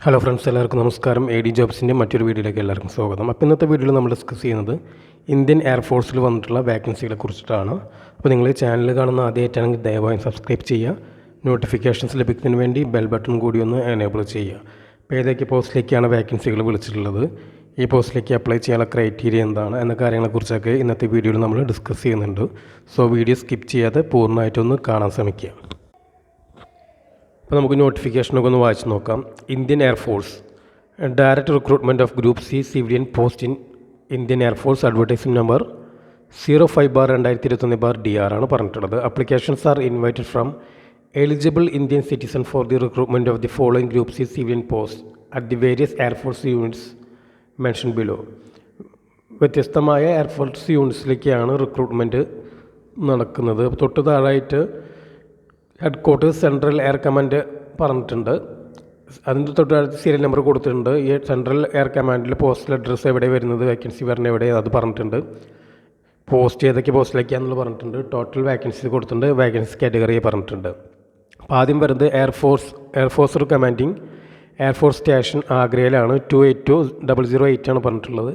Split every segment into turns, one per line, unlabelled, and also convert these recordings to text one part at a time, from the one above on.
Hello friends, എല്ലാവർക്കും നമസ്കാരം. A D ജോബ്സിൻ്റെ മറ്റൊരു വീഡിയോയിലേക്ക് എല്ലാവർക്കും സ്വാഗതം. അപ്പോൾ ഇന്നത്തെ വീഡിയോയിൽ നമ്മൾ ഡിസ്കസ് ചെയ്യുന്നത് ഇന്ത്യൻ എയർഫോഴ്സിൽ വന്നിട്ടുള്ള വേക്കൻസികളെ കുറിച്ചിട്ടാണ്. അപ്പോൾ നിങ്ങൾ ചാനൽ കാണുന്ന ആദ്യമായിട്ടാണെങ്കിൽ ദയവായി സബ്സ്ക്രൈബ് ചെയ്യുക. നോട്ടിഫിക്കേഷൻസ് ലഭിക്കുന്നതിന് വേണ്ടി ബെൽ ബട്ടൺ കൂടി ഒന്ന് എനേബിൾ ചെയ്യുക. അപ്പോൾ ഏതൊക്കെ പോസ്റ്റിലേക്കാണ് വേക്കൻസികൾ വിളിച്ചിട്ടുള്ളത്, ഈ പോസ്റ്റിലേക്ക് അപ്ലൈ ചെയ്യാനുള്ള ക്രൈറ്റീരിയ എന്താണ് എന്ന കാര്യങ്ങളെക്കുറിച്ചൊക്കെ ഇന്നത്തെ വീഡിയോയിൽ നമ്മൾ ഡിസ്കസ് ചെയ്യുന്നുണ്ട്. സോ വീഡിയോ സ്കിപ്പ് ചെയ്യാതെ പൂർണ്ണമായിട്ടൊന്ന് കാണാൻ ശ്രമിക്കുക. അപ്പോൾ നമുക്ക് നോട്ടിഫിക്കേഷനൊക്കെ ഒന്ന് വായിച്ച് നോക്കാം. Indian Air Force direct recruitment of group C civilian post in Indian Air Force advertising number 05/2021/DR ആണ് പറഞ്ഞിട്ടുള്ളത്. Applications are invited from eligible Indian citizen for the recruitment of the following group C civilian post at the various Air Force units mention below. വ്യത്യസ്തമായ Air Force യൂണിറ്റ്സിലേക്കാണ് recruitment നടക്കുന്നത്. തൊട്ട് താഴായിട്ട് headquarters central air command പറഞ്ഞിട്ടുണ്ട്. അതിൻ്റെ തൊട്ടടുത്ത് serial number കൊടുത്തിട്ടുണ്ട്. ഈ സെൻട്രൽ എയർ കമാൻഡിൽ പോസ്റ്റൽ അഡ്രസ്സ് എവിടെ വരുന്നത്, വേക്കൻസി വരുന്നത് എവിടെ, അത് പറഞ്ഞിട്ടുണ്ട്. പോസ്റ്റ് ഏതൊക്കെ പോസ്റ്റിലേക്കാണെന്നുള്ളത് പറഞ്ഞിട്ടുണ്ട്. ടോട്ടൽ വേക്കൻസി കൊടുത്തിട്ടുണ്ട്. വേക്കൻസി കാറ്റഗറി പറഞ്ഞിട്ടുണ്ട്. അപ്പോൾ ആദ്യം വരുന്നത് എയർഫോഴ്സ് കമാൻഡിങ് എയർഫോഴ്സ് സ്റ്റേഷൻ ആഗ്രയിലാണ്. 282008 ആണ് പറഞ്ഞിട്ടുള്ളത്.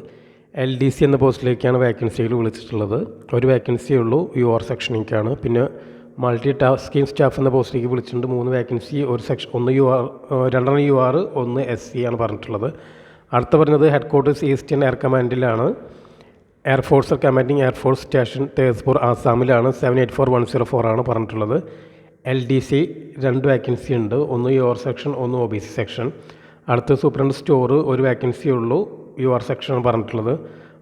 LDC എന്ന പോസ്റ്റിലേക്കാണ് വേക്കൻസികൾ വിളിച്ചിട്ടുള്ളത്. ഒരു വേക്കൻസിയേ ഉള്ളൂ, UR സെക്ഷനിലേക്കാണ്. പിന്നെ മൾട്ടി ടാസ്കിംഗ് സ്റ്റാഫ് എന്ന പോസ്റ്റിലേക്ക് വിളിച്ചിട്ടുണ്ട്. 3 വേക്കൻസി, ഒരു സെക്ഷൻ, 1 UR, 2 UR, 1 SC ആണ് പറഞ്ഞിട്ടുള്ളത്. അടുത്ത പറഞ്ഞത് ഹെഡ് ക്വാർട്ടേഴ്സ് ഈസ്റ്റേൺ എയർ കമാൻഡിലാണ്. Air Force commanding Air Force station Tezpur ആസാമിലാണ്. 784104 ആണ് പറഞ്ഞിട്ടുള്ളത്. LDC 2 വേക്കൻസി ഉണ്ട്, 1 UR സെക്ഷൻ, 1 OBC സെക്ഷൻ. അടുത്ത സൂപ്രണ്ട് സ്റ്റോർ, ഒരു വേക്കൻസി ഉള്ളൂ, UR സെക്ഷനാണ് പറഞ്ഞിട്ടുള്ളത്.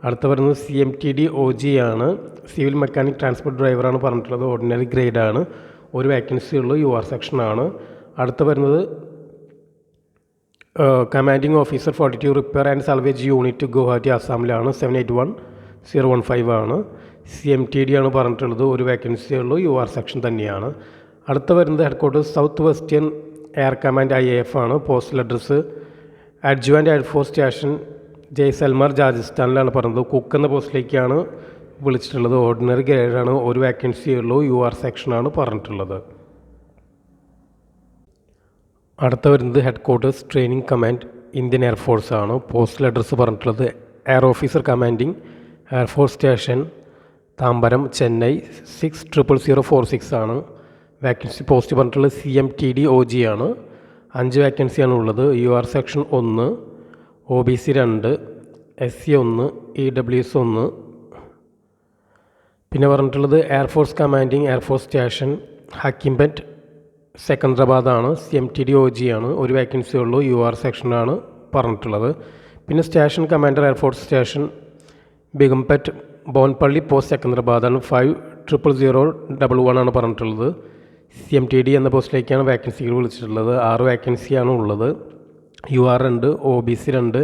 അടുത്ത വരുന്നത് CMTD OG ആണ്. സിവിൽ മെക്കാനിക് ട്രാൻസ്പോർട്ട് ഡ്രൈവറാണ് പറഞ്ഞിട്ടുള്ളത്. ഓർഡിനറി ഗ്രേഡാണ്, ഒരു വേക്കൻസി ഉള്ളൂ, UR സെക്ഷനാണ്. അടുത്ത വരുന്നത് commanding officer 42 repair and salvage unit Guwahati ആസാമിലാണ്. 781015 ആണ്. CMTD ആണ് പറഞ്ഞിട്ടുള്ളത്. ഒരു വേക്കൻസി ഉള്ളൂ, UR സെക്ഷൻ തന്നെയാണ്. അടുത്ത വരുന്നത് head quarters south western air command IAF ആണ്. Postal address adjuvant air force station Jaisalmer രാജസ്ഥാനിലാണ് പറഞ്ഞത്. കുക്ക് എന്ന പോസ്റ്റിലേക്കാണ് വിളിച്ചിട്ടുള്ളത്. ഓർഡിനറി ഗ്രേഡാണ്, ഒരു വേക്കൻസി ഉള്ളൂ, UR സെക്ഷനാണ് പറഞ്ഞിട്ടുള്ളത്. അടുത്ത വരുന്നത് headquarters training command Indian air force ആണ്. പോസ്റ്റൽ അഡ്രസ്സ് പറഞ്ഞിട്ടുള്ളത് air officer commanding Air Force station Tambaram Chennai 600046 ആണ്. വേക്കൻസി പോസ്റ്റ് പറഞ്ഞിട്ടുള്ളത് CMTD OG ആണ്. 5 വേക്കൻസിയാണ് ഉള്ളത്. UR section 1, OBC 2, SC 1, EWS 1. പിന്നെ പറഞ്ഞിട്ടുള്ളത് Air Force commanding Air Force station Hakimpet സെക്കന്ദരാബാദാണ്. CMTD OG ആണ്, ഒരു വേക്കൻസി ഉള്ളൂ, UR സെക്ഷനാണ് പറഞ്ഞിട്ടുള്ളത്. പിന്നെ station commander Air Force station Begumpet Bowenpally post സെക്കന്ദരാബാദാണ്. 500011 ആണ് പറഞ്ഞിട്ടുള്ളത്. CMTD എന്ന പോസ്റ്റിലേക്കാണ് വേക്കൻസികൾ വിളിച്ചിട്ടുള്ളത്. 6 വേക്കൻസിയാണ് ഉള്ളത്. UR 2, OBC 2,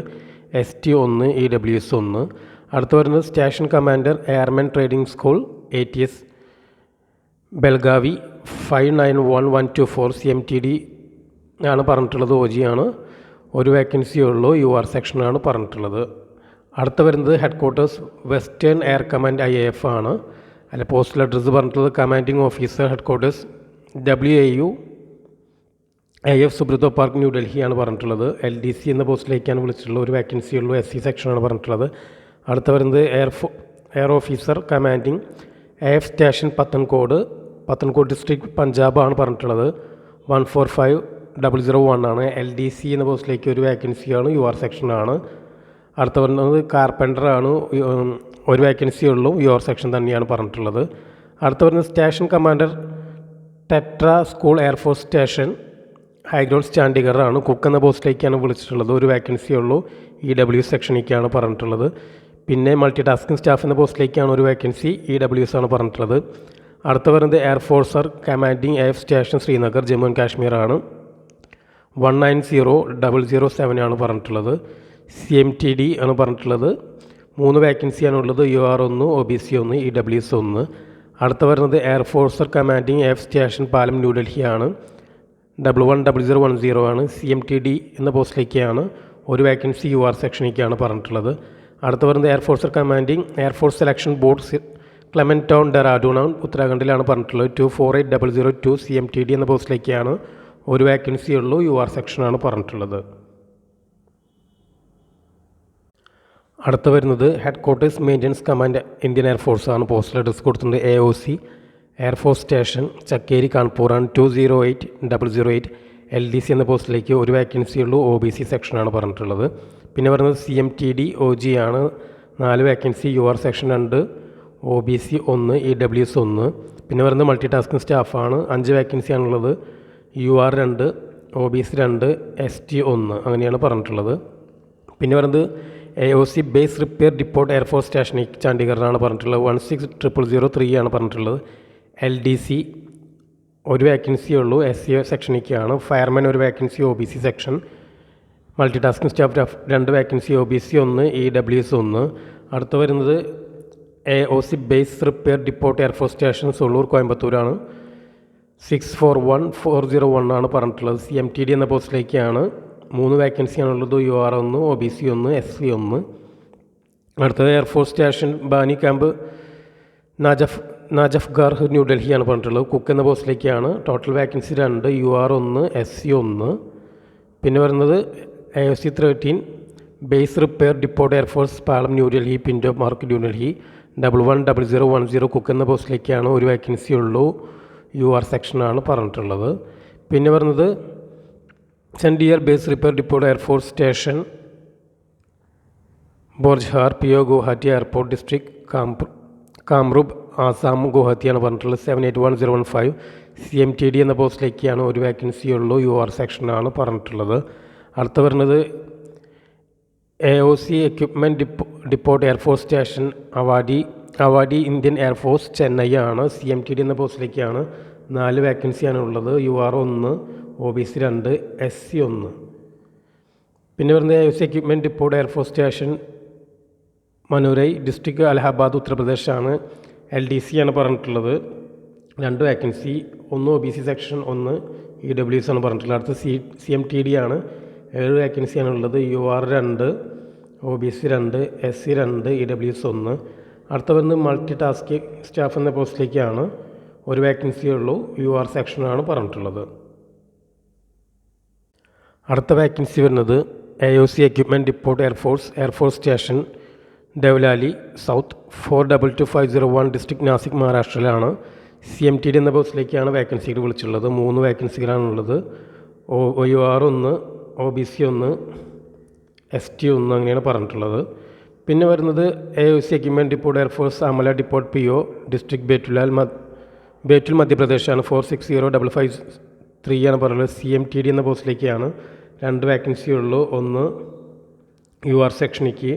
ST 1, EWS 1. അടുത്ത് വരുന്നത് station commander airman trading school ATS Belagavi 591124. CMTD ആണ് പറഞ്ഞിട്ടുള്ളത്. OG ആണ്, ഒരു വേക്കൻസി ഉള്ളൂ, UR സെക്ഷനാണ് പറഞ്ഞിട്ടുള്ളത്. അടുത്ത് വരുന്നത് headquarters western air command IAF ആണ്. അല്ല, പോസ്റ്റൽ അഡ്രസ്സ് പറഞ്ഞിട്ടുള്ളത് commanding officer headquarters WAU AF Subroto park ന്യൂഡൽഹിയാണ് പറഞ്ഞിട്ടുള്ളത്. LDC എന്ന പോസ്റ്റിലേക്കാണ് വിളിച്ചിട്ടുള്ളത്. ഒരു വേക്കൻസി ഉള്ളൂ, SC സെക്ഷനാണ് പറഞ്ഞിട്ടുള്ളത്. അടുത്ത വരുന്നത് air officer commanding AF station Pathankot district പഞ്ചാബാണ് പറഞ്ഞിട്ടുള്ളത്. 145001 ആണ്. LDC എന്ന പോസ്റ്റിലേക്ക് ഒരു വേക്കൻസിയാണ്, UR സെക്ഷനാണ്. അടുത്ത വരുന്നത് കാർപ്പൻ്ററാണ്, ഒരു വേക്കൻസി ഉള്ളൂ, UR സെക്ഷൻ തന്നെയാണ് പറഞ്ഞിട്ടുള്ളത്. അടുത്ത വരുന്നത് station commander tetra school air force station high grounds ചണ്ഡീഗറാണ്. കുക്ക് എന്ന പോസ്റ്റിലേക്കാണ് വിളിച്ചിട്ടുള്ളത്. ഒരു വേക്കൻസി ഉള്ളൂ, EWS സെക്ഷനിലേക്കാണ് പറഞ്ഞിട്ടുള്ളത്. പിന്നെ മൾട്ടി ടാസ്കിംഗ് സ്റ്റാഫ് എന്ന പോസ്റ്റിലേക്കാണ് ഒരു വേക്കൻസി, EWS ആണ് പറഞ്ഞിട്ടുള്ളത്. അടുത്ത വരുന്നത് air officer commanding AF station Srinagar Jammu and Kashmir ആണ്. 190007 ആണ് പറഞ്ഞിട്ടുള്ളത്. CMTD ആണ് പറഞ്ഞിട്ടുള്ളത്. 3 വേക്കൻസിയാണ് ഉള്ളത്. UR 1, OBC 1, EWS 1. അടുത്ത വരുന്നത് എയർഫോഴ്സർ കമാൻഡിങ് AF സ്റ്റേഷൻ പാലം ന്യൂഡൽഹിയാണ്. 110010 ആണ്. CMTD എന്ന പോസ്റ്റിലേക്കാണ്, ഒരു വേക്കൻസി, UR സെക്ഷനിലേക്കാണ് പറഞ്ഞിട്ടുള്ളത്. അടുത്ത വരുന്നത് air officer commanding air force selection board clement town Dehradun ഉത്തരാഖണ്ഡിലാണ് പറഞ്ഞിട്ടുള്ളത്. 248002 CMTD എന്ന പോസ്റ്റിലേക്കാണ്, ഒരു വേക്കൻസി ഉള്ളൂ, UR സെക്ഷനാണ് പറഞ്ഞിട്ടുള്ളത്. അടുത്ത വരുന്നത് headquarters maintenance command Indian air force ആണ്. പോസ്റ്റൽ അഡ്രസ് കൊടുത്തിട്ടുണ്ട് AOC എയർഫോഴ്സ് സ്റ്റേഷൻ ചക്കേരി കാൺപൂറാണ് 208008 LDC എന്ന പോസ്റ്റിലേക്ക് ഒരു വേക്കൻസി ഉള്ളൂ. OBC സെക്ഷനാണ് പറഞ്ഞിട്ടുള്ളത്. പിന്നെ പറയുന്നത് CMTD OG ആണ് 4 vacancy, UR section 2, OBC 1, EWS 1. പിന്നെ പറയുന്നത് multi tasking സ്റ്റാഫാണ് 5 വേക്കൻസിയാണുള്ളത്, UR 2, OBC 2, ST 1 അങ്ങനെയാണ് പറഞ്ഞിട്ടുള്ളത്. പിന്നെ പറയുന്നത് AOC base repair depot air force station ചണ്ഡീഗറിലാണ് പറഞ്ഞിട്ടുള്ളത് 16003 ആണ് പറഞ്ഞിട്ടുള്ളത്. LDC ഒരു വേക്കൻസി ഉള്ളൂ, SC സെക്ഷനിലേക്കാണ്. ഫയർമാൻ ഒരു vacancy, OBC section. Multi tasking staff 2 vacancy, OBC 1, EWS 1. അടുത്ത് വരുന്നത് AOC base repair depot air force station Sulur കോയമ്പത്തൂരാണ് 641401 ആണ് പറഞ്ഞിട്ടുള്ളത്. CMTD എന്ന പോസ്റ്റിലേക്കാണ് 3 വേക്കൻസിയാണുള്ളത്, UR 1, OBC 1, SC 1. അടുത്തത് air force station Bani camp Najafgarh ന്യൂഡൽഹിയാണ് പറഞ്ഞിട്ടുള്ളത്. കുക്ക് എന്ന പോസ്റ്റിലേക്കാണ്. Total vacancy 2, UR 1, SC 1. പിന്നെ വരുന്നത് AOC 13 base repair depot air force Palam New Delhi പിൻഡോ മാർക്ക് ന്യൂഡൽഹി 110010 കുക്ക് എന്ന പോസ്റ്റിലേക്കാണ് ഒരു വേക്കൻസി ഉള്ളൂ, UR സെക്ഷനാണ് പറഞ്ഞിട്ടുള്ളത്. പിന്നെ വരുന്നത് Chandigarh base repair depot air force station Borjhar PO Guwahati airport district Kamrup Assam ഗുവാഹത്തിയാണ് പറഞ്ഞിട്ടുള്ളത് 781015. CMTD എന്ന പോസ്റ്റിലേക്കാണ് ഒരു വേക്കൻസി ഉള്ളൂ, UR സെക്ഷനാണ് പറഞ്ഞിട്ടുള്ളത്. അടുത്ത വരുന്നത് AOC equipment depot air force station Avadi Indian air force Chennai ആണ്. CMTD എന്ന പോസ്റ്റിലേക്കാണ് 4 വേക്കൻസിയാണ് ഉള്ളത്, UR 1, OBC 2, SC 1. പിന്നെ വരുന്നത് AOC equipment depot air force station Manauri district Allahabad ഉത്തർപ്രദേശാണ്. LDC ആണ് പറഞ്ഞിട്ടുള്ളത് 2 വേക്കൻസി, 1 OBC സെക്ഷൻ 1, EWS ആണ് പറഞ്ഞിട്ടുള്ളത്. അടുത്ത് CMTD ആണ് 7 വേക്കൻസിയാണ് ഉള്ളത്, UR 2, OBC 2, SC 2, EWS 1. അടുത്ത വരുന്നത് മൾട്ടി ടാസ്കിംഗ് സ്റ്റാഫ് എന്ന പോസ്റ്റിലേക്കാണ് ഒരു വേക്കൻസി ഉള്ളൂ, UR സെക്ഷനാണ് പറഞ്ഞിട്ടുള്ളത്. അടുത്ത വേക്കൻസി വരുന്നത് AOC equipment depot air force station Devlali south 422501 district Nashik മഹാരാഷ്ട്രയിലാണ്. CMTD എന്ന പോസ്റ്റിലേക്കാണ് വേക്കൻസികൾ വിളിച്ചിട്ടുള്ളത്. 3 വേക്കൻസികളാണുള്ളത്, UR 1, OBC 1, ST 1 അങ്ങനെയാണ് പറഞ്ഞിട്ടുള്ളത്. പിന്നെ വരുന്നത് AOC equipment depot air force Amla depot PO district Betul മധ്യപ്രദേശാണ് 460553 ആണ് പറയുന്നത്. CMTD എന്ന പോസ്റ്റിലേക്കാണ് 2 വേക്കൻസി ഉള്ളൂ, 1 UR സെക്ഷനിലേക്ക്,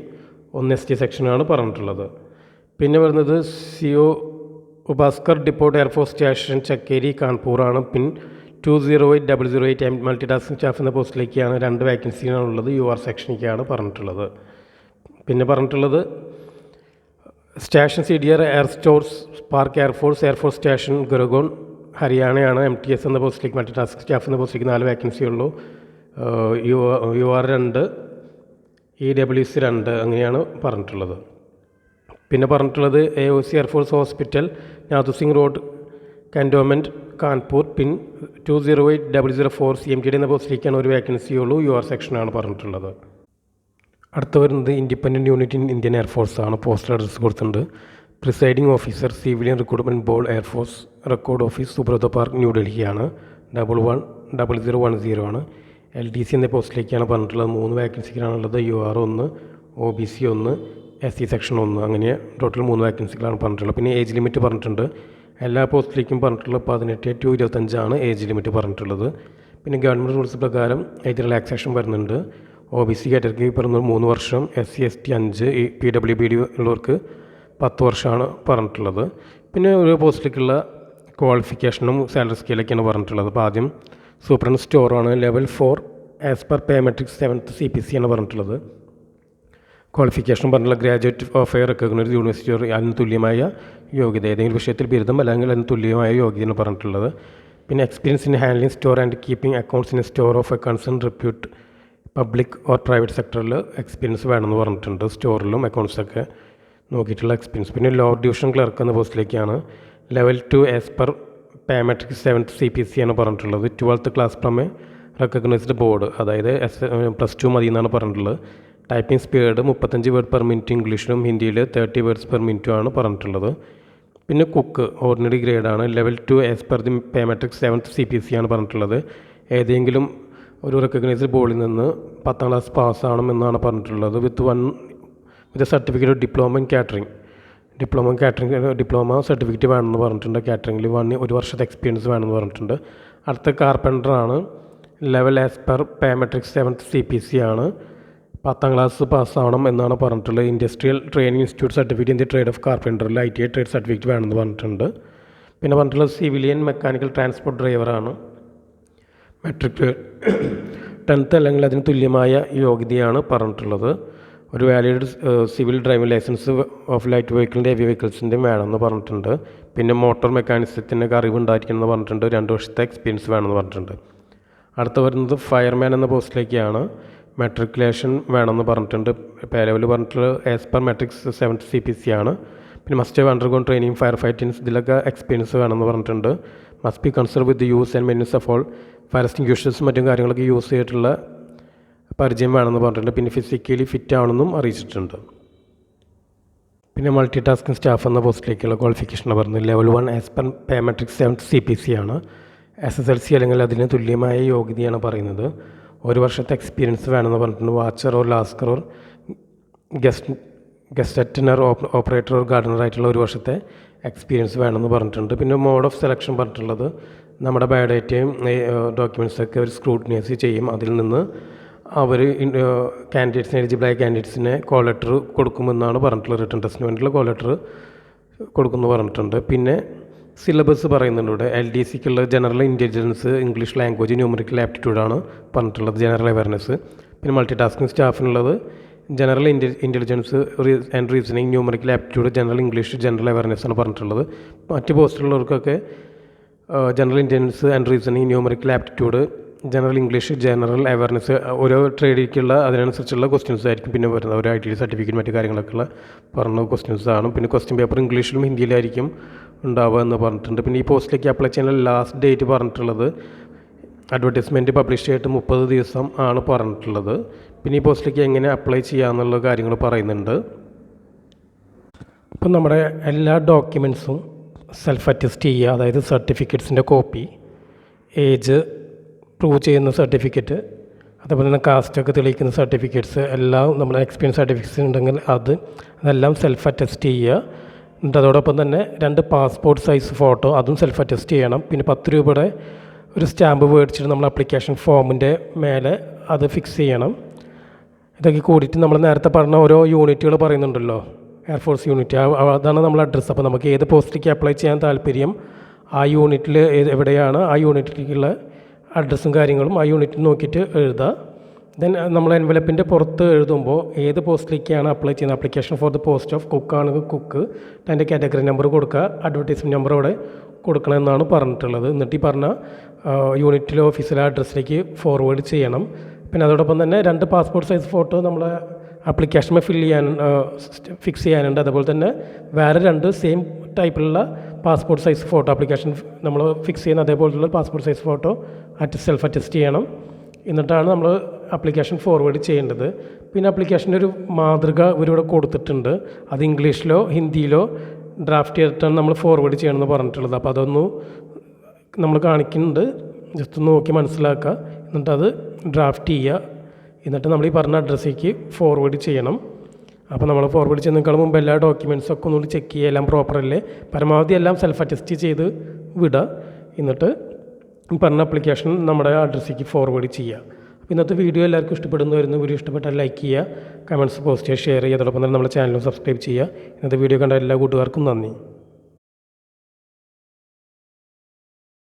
1 ST സെക്ഷനാണ് പറഞ്ഞിട്ടുള്ളത്. പിന്നെ വരുന്നത് CO Upaskar depot air force station Chakeri കാൺപൂറാണ്. പിൻ 208008 മൾട്ടി ടാസ്കിംഗ് സ്റ്റാഫ് എന്ന പോസ്റ്റിലേക്കാണ് 2 വേക്കൻസിയാണുള്ളത്, UR സെക്ഷനിലേക്കാണ് പറഞ്ഞിട്ടുള്ളത്. പിന്നെ പറഞ്ഞിട്ടുള്ളത് station CDR air stores park air force station Gurgaon ഹരിയാനയാണ്. MTS എന്ന പോസ്റ്റിലേക്ക് മൾട്ടി ടാസ്ക് സ്റ്റാഫ് എന്ന പോസ്റ്റിലേക്ക് 4 വേക്കൻസി ഉള്ളൂ, UR 2, EWS 2 അങ്ങനെയാണ് പറഞ്ഞിട്ടുള്ളത്. പിന്നെ പറഞ്ഞിട്ടുള്ളത് AOC air force hospital Nathu Singh road cantonment Kanpur pin 208004 CMTD എന്ന പോസ്റ്റിലേക്കാണ് ഒരു വേക്കൻസി ഉള്ളൂ, UR സെക്ഷനാണ് പറഞ്ഞിട്ടുള്ളത്. അടുത്ത വരുന്നത് independent unit in Indian air force ആണ്. പോസ്റ്റൽ അഡ്രസ് കൊടുത്തിട്ടുണ്ട്. Presiding officer civilian recruitment board air force record office Subrata park ന്യൂഡൽഹിയാണ് 110010 ആണ്. LDC എന്ന പോസ്റ്റിലേക്കാണ് പറഞ്ഞിട്ടുള്ളത്. 3 വേക്കൻസികളാണുള്ളത്, UR 1, OBC 1, SC സെക്ഷൻ 1 അങ്ങനെ ടോട്ടൽ 3 വേക്കൻസികളാണ് പറഞ്ഞിട്ടുള്ളത്. പിന്നെ ഏജ് ലിമിറ്റ് പറഞ്ഞിട്ടുണ്ട്. എല്ലാ പോസ്റ്റിലേക്കും പറഞ്ഞിട്ടുള്ളത് 18 to 25 ആണ് ഏജ് ലിമിറ്റ് പറഞ്ഞിട്ടുള്ളത്. പിന്നെ ഗവൺമെൻറ് റൂൾസ് പ്രകാരം ഏജ് റിലാക്സേഷൻ വരുന്നുണ്ട്. OBC കാറ്റഗറിക്ക് പറയുന്നത് 3 വർഷം, SC ST 5, PWBD ഉള്ളവർക്ക് 10 വർഷമാണ് പറഞ്ഞിട്ടുള്ളത്. പിന്നെ ഒരു പോസ്റ്റിലേക്കുള്ള ക്വാളിഫിക്കേഷനും സാലറി സ്കെയിലൊക്കെയാണ് പറഞ്ഞിട്ടുള്ളത്. അപ്പോൾ ആദ്യം superintendent സ്റ്റോറാണ്, level 4 as per pay matrix 7th CPC ആണ് പറഞ്ഞിട്ടുള്ളത്. ക്വാളിഫിക്കേഷൻ പറഞ്ഞിട്ടുള്ള graduate of A recognised university അതിന് തുല്യമായ യോഗ്യത, ഏതെങ്കിലും വിഷയത്തിൽ ബിരുദം അല്ലെങ്കിൽ അതിന് തുല്യമായ യോഗ്യതയാണ് പറഞ്ഞിട്ടുള്ളത്. പിന്നെ experience in handling store and keeping accounts in A store of A concern repute public or private സെക്ടറിൽ എക്സ്പീരിയൻസ് വേണമെന്ന് പറഞ്ഞിട്ടുണ്ട്. സ്റ്റോറിലും അക്കൗണ്ട്സൊക്കെ നോക്കിയിട്ടുള്ള എക്സ്പീരിയൻസ്. പിന്നെ ലോവർ ഡിവിഷൻ ക്ലർക്ക് എന്ന പോസ്റ്റിലേക്കാണ് level 2 as per pay matrix 7th CPC ആണ് പറഞ്ഞിട്ടുള്ളത്. 12th class from A recognised board, അതായത് +2 മതി എന്നാണ് പറഞ്ഞിട്ടുള്ളത്. Typing speed 35 word per minute ഇംഗ്ലീഷിലും ഹിന്ദിയിൽ 30 വേർഡ്സ് പെർ മിനിറ്റുമാണ് പറഞ്ഞിട്ടുള്ളത്. പിന്നെ കുക്ക് ഓർഡിനറി ഗ്രേഡാണ്. Level 2 as per the pay matrix 7th CPC ആണ് പറഞ്ഞിട്ടുള്ളത്. ഏതെങ്കിലും ഒരു റെക്കഗ്നൈസ്ഡ് ബോർഡിൽ നിന്ന് 10ാം ക്ലാസ് പാസ്സാവണം എന്നാണ് പറഞ്ഞിട്ടുള്ളത്. With certificate diploma in catering. Diploma certificate വേണമെന്ന് പറഞ്ഞിട്ടുണ്ട്. കാറ്ററിംഗിൽ 1 വർഷത്തെ എക്സ്പീരിയൻസ് വേണമെന്ന് പറഞ്ഞിട്ടുണ്ട്. അടുത്ത കാർപ്പൻ്ററാണ്. Level as per pay matrix 7th CPC ആണ്. 10ാം ക്ലാസ് പാസ്സാവണം എന്നാണ് പറഞ്ഞിട്ടുള്ളത്. Industrial training institute certificate in the trade of കാർപ്പൻ്ററിൽ ITI ട്രേഡ് സർട്ടിഫിക്കറ്റ് വേണമെന്ന് പറഞ്ഞിട്ടുണ്ട്. പിന്നെ പറഞ്ഞിട്ടുള്ളത് സിവിലിയൻ മെക്കാനിക്കൽ ട്രാൻസ്പോർട്ട് ഡ്രൈവറാണ്. മെട്രിക് 10th അല്ലെങ്കിൽ അതിന് തുല്യമായ യോഗ്യതയാണ് പറഞ്ഞിട്ടുള്ളത്. ഒരു valid civil driving licence of light വെഹിക്കിളിൻ്റെ ഹെവി വെഹിക്കിൾസിൻ്റെയും വേണമെന്ന് പറഞ്ഞിട്ടുണ്ട്. പിന്നെ മോട്ടോർ മെക്കാനിസത്തിനൊക്കെ അറിവുണ്ടായിരിക്കണം എന്ന് പറഞ്ഞിട്ടുണ്ട്. 2 വർഷത്തെ എക്സ്പീരിയൻസ് വേണമെന്ന് പറഞ്ഞിട്ടുണ്ട്. അടുത്ത് വരുന്നത് ഫയർമാൻ എന്ന പോസ്റ്റിലേക്കാണ്. മെട്രിക്കുലേഷൻ വേണമെന്ന് പറഞ്ഞിട്ടുണ്ട്. പേ ലെവൽ പറഞ്ഞിട്ടുള്ളത് as per matrix 7th CPC ആണ്. പിന്നെ must have undergone training fire fightings ഇതിലൊക്കെ എക്സ്പീരിയൻസ് വേണമെന്ന് പറഞ്ഞിട്ടുണ്ട്. Must be concern with use and means of all fire extinguishers മറ്റും കാര്യങ്ങളൊക്കെ യൂസ് ചെയ്തിട്ടുള്ള പരിചയം വേണമെന്ന് പറഞ്ഞിട്ടുണ്ട്. പിന്നെ ഫിസിക്കലി ഫിറ്റ് ആണെന്നും അറിയിച്ചിട്ടുണ്ട്. പിന്നെ മൾട്ടി ടാസ്കിംഗ് സ്റ്റാഫ് എന്ന പോസ്റ്റിലേക്കുള്ള ക്വാളിഫിക്കേഷൻ പറഞ്ഞത് level 1 as per pay matrix 7th CPC ആണ്. SSLC അല്ലെങ്കിൽ അതിന് തുല്യമായ യോഗ്യതയാണ് പറയുന്നത്. 1 വർഷത്തെ എക്സ്പീരിയൻസ് വേണമെന്ന് പറഞ്ഞിട്ടുണ്ട്. Watcher or lascar or gestetner operator or ഗാർഡനറായിട്ടുള്ള 1 വർഷത്തെ എക്സ്പീരിയൻസ് വേണമെന്ന് പറഞ്ഞിട്ടുണ്ട്. പിന്നെ മോഡ് ഓഫ് സെലക്ഷൻ പറഞ്ഞിട്ടുള്ളത് നമ്മുടെ ബയോഡേറ്റയും ഡോക്യുമെൻറ്റ്സൊക്കെ അവർ സ്ക്രൂട്ടിനൈസ് ചെയ്യും. അതിൽ നിന്ന് അവർ കാൻഡിഡേറ്റ്സിന് എലിജിബിളായ കാൻഡിഡേറ്റ്സിന് കോൾ ലെറ്റർ കൊടുക്കുമെന്നാണ് പറഞ്ഞിട്ടുള്ളത്. റിട്ടേൺ ടെസ്റ്റിന് വേണ്ടിയുള്ള കോൾ ലെറ്റർ കൊടുക്കുമെന്ന് പറഞ്ഞിട്ടുണ്ട്. പിന്നെ സിലബസ് പറയുന്നുണ്ട് ഇവിടെ. LDCക്കുള്ള general intelligence, English language, numerical ആപ്റ്റിറ്റ്യൂഡാണ് പറഞ്ഞിട്ടുള്ളത്. General awareness. പിന്നെ മൾട്ടി ടാസ്കിംഗ് സ്റ്റാഫിനുള്ളത് general intelligence and reasoning, numerical aptitude, general English, general awareness ആണ് പറഞ്ഞിട്ടുള്ളത്. മറ്റ് പോസ്റ്റിലുള്ളവർക്കൊക്കെ general intelligence and reasoning, numerical aptitude, general English, general awareness, ഓരോ ട്രേഡിലേക്കുള്ള അതിനനുസരിച്ചുള്ള ക്വസ്റ്റ്യൻസ് ആയിരിക്കും പിന്നെ വരുന്നത്. ഒരു ITI സർട്ടിഫിക്കറ്റ് മറ്റു കാര്യങ്ങളൊക്കെ പറഞ്ഞ ക്വസ്റ്റ്യൻസ് ആണ്. പിന്നെ ക്വസ്റ്റ്യൻ പേപ്പർ ഇംഗ്ലീഷിലും ഹിന്ദിയിലായിരിക്കും ഉണ്ടാവുക എന്ന് പറഞ്ഞിട്ടുണ്ട്. പിന്നെ ഈ പോസ്റ്റിലേക്ക് അപ്ലൈ ചെയ്യാനുള്ള ലാസ്റ്റ് ഡേറ്റ് പറഞ്ഞിട്ടുള്ളത് അഡ്വർടൈസ്മെൻറ്റ് പബ്ലിഷ് ചെയ്തിട്ട് 30 ദിവസം ആണ് പറഞ്ഞിട്ടുള്ളത്. പിന്നെ ഈ പോസ്റ്റിലേക്ക് എങ്ങനെ അപ്ലൈ ചെയ്യാമെന്നുള്ള കാര്യങ്ങൾ പറയുന്നുണ്ട്. ഇപ്പം നമ്മുടെ എല്ലാ ഡോക്യുമെൻറ്റ്സും സെൽഫ് അറ്റസ്റ്റ് ചെയ്യുക. അതായത് സർട്ടിഫിക്കറ്റ്സിൻ്റെ കോപ്പി, ഏജ് പ്രൂവ് ചെയ്യുന്ന സർട്ടിഫിക്കറ്റ്, അതേപോലെ തന്നെ കാസ്റ്റൊക്കെ തെളിയിക്കുന്ന സർട്ടിഫിക്കറ്റ്സ് എല്ലാം നമ്മുടെ എക്സ്പീരിയൻസ് സർട്ടിഫിക്കറ്റ്സ് ഉണ്ടെങ്കിൽ അതെല്ലാം സെൽഫ് അറ്റസ്റ്റ് ചെയ്യുക. എന്നിട്ട് അതോടൊപ്പം തന്നെ 2 പാസ്പോർട്ട് സൈസ് ഫോട്ടോ അതും സെൽഫ് അറ്റസ്റ്റ് ചെയ്യണം. പിന്നെ 10 രൂപയുടെ ഒരു സ്റ്റാമ്പ് മേടിച്ചിട്ട് നമ്മൾ ആപ്ലിക്കേഷൻ ഫോമിൻ്റെ മേലെ അത് ഫിക്സ് ചെയ്യണം. ഇതൊക്കെ കൂടിയിട്ട് നമ്മൾ നേരത്തെ പറഞ്ഞ ഓരോ യൂണിറ്റുകൾ പറയുന്നുണ്ടല്ലോ, എയർഫോഴ്സ് യൂണിറ്റ്, അതാണ് നമ്മൾ അഡ്രസ്സ്. അപ്പോൾ നമുക്ക് ഏത് പോസ്റ്റിലേക്ക് അപ്ലൈ ചെയ്യാൻ താല്പര്യം, ആ യൂണിറ്റിൽ എവിടെയാണ്, ആ യൂണിറ്റിലേക്കുള്ള അഡ്രസ്സും കാര്യങ്ങളും ആ യൂണിറ്റിൽ നോക്കിയിട്ട് എഴുതുക. ദെൻ നമ്മൾ എൻവലപ്പിൻ്റെ പുറത്ത് എഴുതുമ്പോൾ ഏത് പോസ്റ്റിലേക്കാണ് അപ്ലൈ ചെയ്യുന്നത്, application for the post of കുക്കാണെങ്കിൽ കുക്ക്, അതിൻ്റെ കാറ്റഗറി നമ്പർ കൊടുക്കുക, അഡ്വർടൈസ്മെൻറ്റ് നമ്പർ അവിടെ കൊടുക്കണമെന്നാണ് പറഞ്ഞിട്ടുള്ളത്. എന്നിട്ട് ഈ പറഞ്ഞ യൂണിറ്റിലെ ഓഫീസിലെ അഡ്രസ്സിലേക്ക് ഫോർവേഡ് ചെയ്യണം. പിന്നെ അതോടൊപ്പം തന്നെ 2 പാസ്പോർട്ട് സൈസ് ഫോട്ടോ നമ്മൾ ആപ്ലിക്കേഷനിൽ ഫിക്സ് ചെയ്യാനുണ്ട്. അതുപോലെ തന്നെ വേറെ 2 സെയിം ടൈപ്പിലുള്ള പാസ്പോർട്ട് സൈസ് ഫോട്ടോ ആപ്ലിക്കേഷൻ നമ്മൾ ഫിക്സ് ചെയ്യുന്ന അതേപോലെയുള്ള passport size photo self attest ചെയ്യണം. എന്നിട്ടാണ് നമ്മൾ ആപ്ലിക്കേഷൻ ഫോർവേഡ് ചെയ്യേണ്ടത്. പിന്നെ ആപ്ലിക്കേഷൻ്റെ ഒരു മാതൃക ഇവരിവിടെ കൊടുത്തിട്ടുണ്ട്. അത് ഇംഗ്ലീഷിലോ ഹിന്ദിയിലോ ഡ്രാഫ്റ്റ് ചെയ്തിട്ടാണ് നമ്മൾ ഫോർവേഡ് ചെയ്യണമെന്ന് പറഞ്ഞിട്ടുള്ളത്. അപ്പോൾ അതൊന്ന് നമ്മൾ കാണിക്കുന്നുണ്ട്, ജസ്റ്റ് ഒന്ന് നോക്കി മനസ്സിലാക്കുക. എന്നിട്ടത് ഡ്രാഫ്റ്റ് ചെയ്യുക. എന്നിട്ട് നമ്മൾ ഈ പറഞ്ഞ അഡ്രസ്സിലേക്ക് ഫോർവേഡ് ചെയ്യണം. അപ്പോൾ നമ്മൾ ഫോർവേഡ് ചെയ്യുന്നതിനേക്കാൾ മുമ്പ് എല്ലാ ഡോക്യുമെൻറ്റ്സൊക്കെ ഒന്നുകൂടി ചെക്ക് ചെയ്യുക, എല്ലാം പ്രോപ്പറല്ലേ, പരമാവധി എല്ലാം സെൽഫ് അറ്റസ്റ്റ് ചെയ്ത് വിടുക. എന്നിട്ട് പറഞ്ഞ ആപ്ലിക്കേഷൻ നമ്മുടെ അഡ്രസ്സിലേക്ക് ഫോർവേഡ് ചെയ്യുക. അപ്പോൾ ഇന്നത്തെ വീഡിയോ എല്ലാവർക്കും ഇഷ്ടപ്പെടുന്നു വരുന്നു. വീഡിയോ ഇഷ്ടപ്പെട്ടാൽ ലൈക്ക് ചെയ്യുക, കമൻറ്റ്സ് പോസ്റ്റ് ചെയ്യുക, ഷെയർ ചെയ്യുക. അതോടൊപ്പം തന്നെ നമ്മുടെ ചാനലും സബ്സ്ക്രൈബ് ചെയ്യുക. ഇന്നത്തെ വീഡിയോ കണ്ട എല്ലാ കൂട്ടുകാർക്കും നന്ദി.